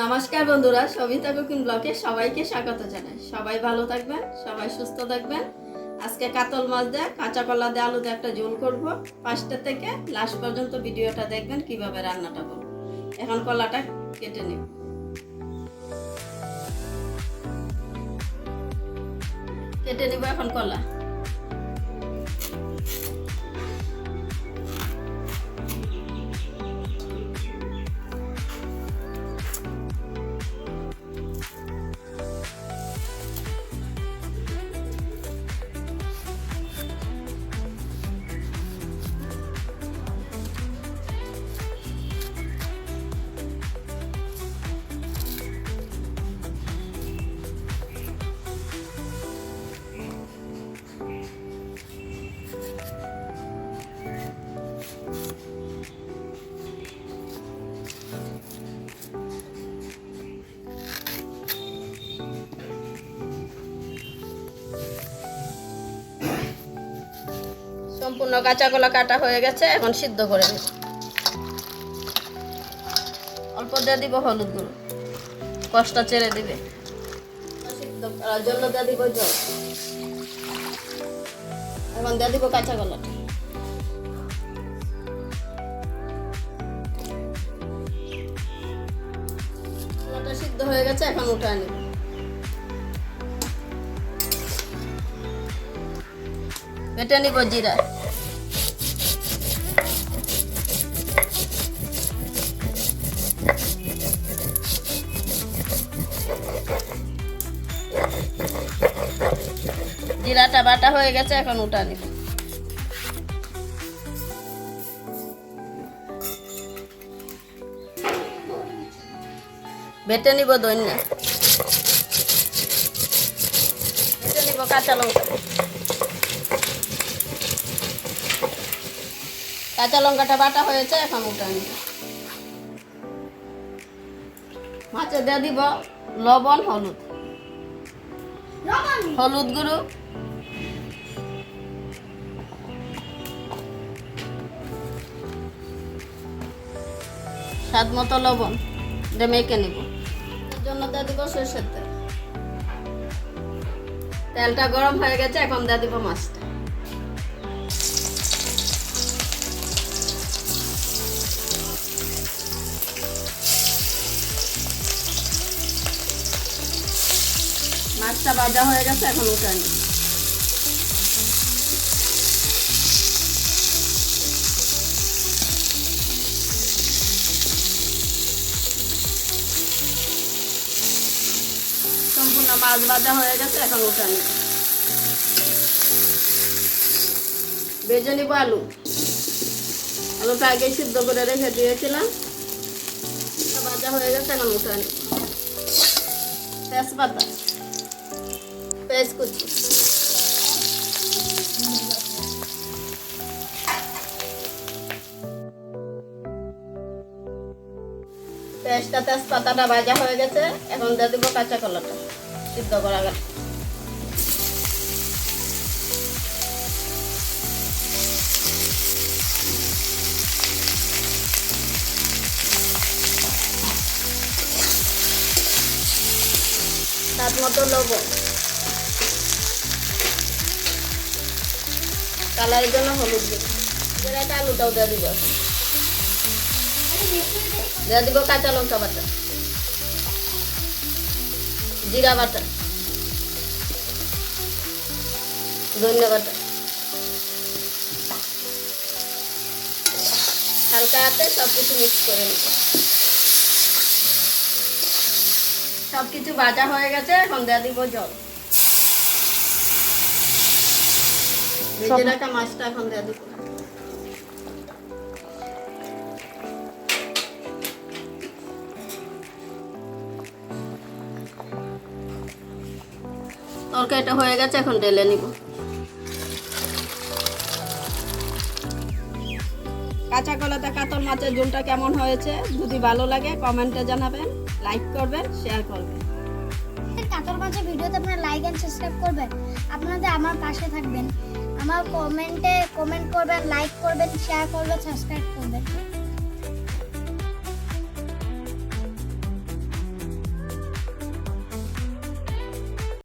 নমস্কার বন্ধুরা, সবিতা কুকিং ব্লগে সবাইকে স্বাগত জানাই। সবাই ভালো থাকবেন, সবাই সুস্থ থাকবেন। আজকে কাতল মাছ দিয়ে কাঁচা কলা দিয়ে আলু দিয়ে একটা ঝোল করব। ফার্স্টে থেকে লাস্ট পর্যন্ত ভিডিওটা দেখবেন কিভাবে রান্নাটা করব। এখন কলাটা কেটে নিব। কেটে নিব এখন কলা। সম্পূর্ণ কাঁচা কলা কাটা হয়ে গেছে, এখন সিদ্ধ করে নেব। অল্প দিয়ে দিব হলুদ গুঁড়ো, কষটা ছেড়ে দিবে। সিদ্ধ করার জন্য দিয়ে দিব জল। এখন দিয়ে দিব কাঁচা কলাটা। কলাটা সিদ্ধ হয়ে গেছে, এখন উঠায় নেব। বেটে নিব জিরা, জিরাটা বাটা হয়ে গেছে, এখন উঠা নিব। বেটে নিব ধনিয়া, বেটে নিব কাঁচা লঙ্কা। কাঁচা লঙ্কাটা বাটা হয়েছে, এখন উঠা নিব। মাছে দিয়ে দিব লবণ, হলুদ গুঁড়ো, স্বাদ মতো লবণ দিয়ে মেখে নিব। এর জন্য দিয়ে দিব সরষের তেল। তেলটা গরম হয়ে গেছে, এখন দিয়ে দিব মাছটা। মাছটা ভাজা হয়ে গেছে, এখন উঠে নিব। সম্পূর্ণ মাছ ভাজা হয়ে গেছে, এখন উঠে নিব। ভেজে নিব আলু। আলুটা আগে সিদ্ধ করে রেখে দিয়েছিলাম, ভাজা হয়ে গেছে, এখন উঠে নিব। তেজপাতা, পেঁয়াজ কুচি, পেঁয়াজটা তেজপাতাটা ভাজা হয়ে গেছে, এখন দিয়ে দিব কাঁচা কলাটা সিদ্ধ করা গেল। স্বাদ মতো লবণ, কালারের জন্য হলুদ গুঁড়ো, একটা আলুটাও দিয়ে দিব। দিয়ে দিব কাঁচা লঙ্কা বাটা, জিরা বাটা, ধনিয়া বাটা। হালকা হাতে সবকিছু মিক্স করে নিব। সবকিছু ভাজা হয়ে গেছে, এখন দিয়ে দিব জল। ভেজে রাখা মাছটা এখন দিয়ে দিব। তরকারিটা হয়ে গেছে, এখন ঢেলে নিব। কাঁচা কলাতে কাতল মাছের ঝোলটা কেমন হয়েছে যদি ভালো লাগে কমেন্টে জানাবেন, লাইক করবেন, শেয়ার করবেন। কাতল মাছের ভিডিওতে আপনারা লাইক এন্ড সাবস্ক্রাইব করবেন। আপনাদের আমার পাশে থাকবেন, আমার কমেন্ট করবেন, লাইক করবেন, শেয়ার করবেন, সাবস্ক্রাইব করবেন।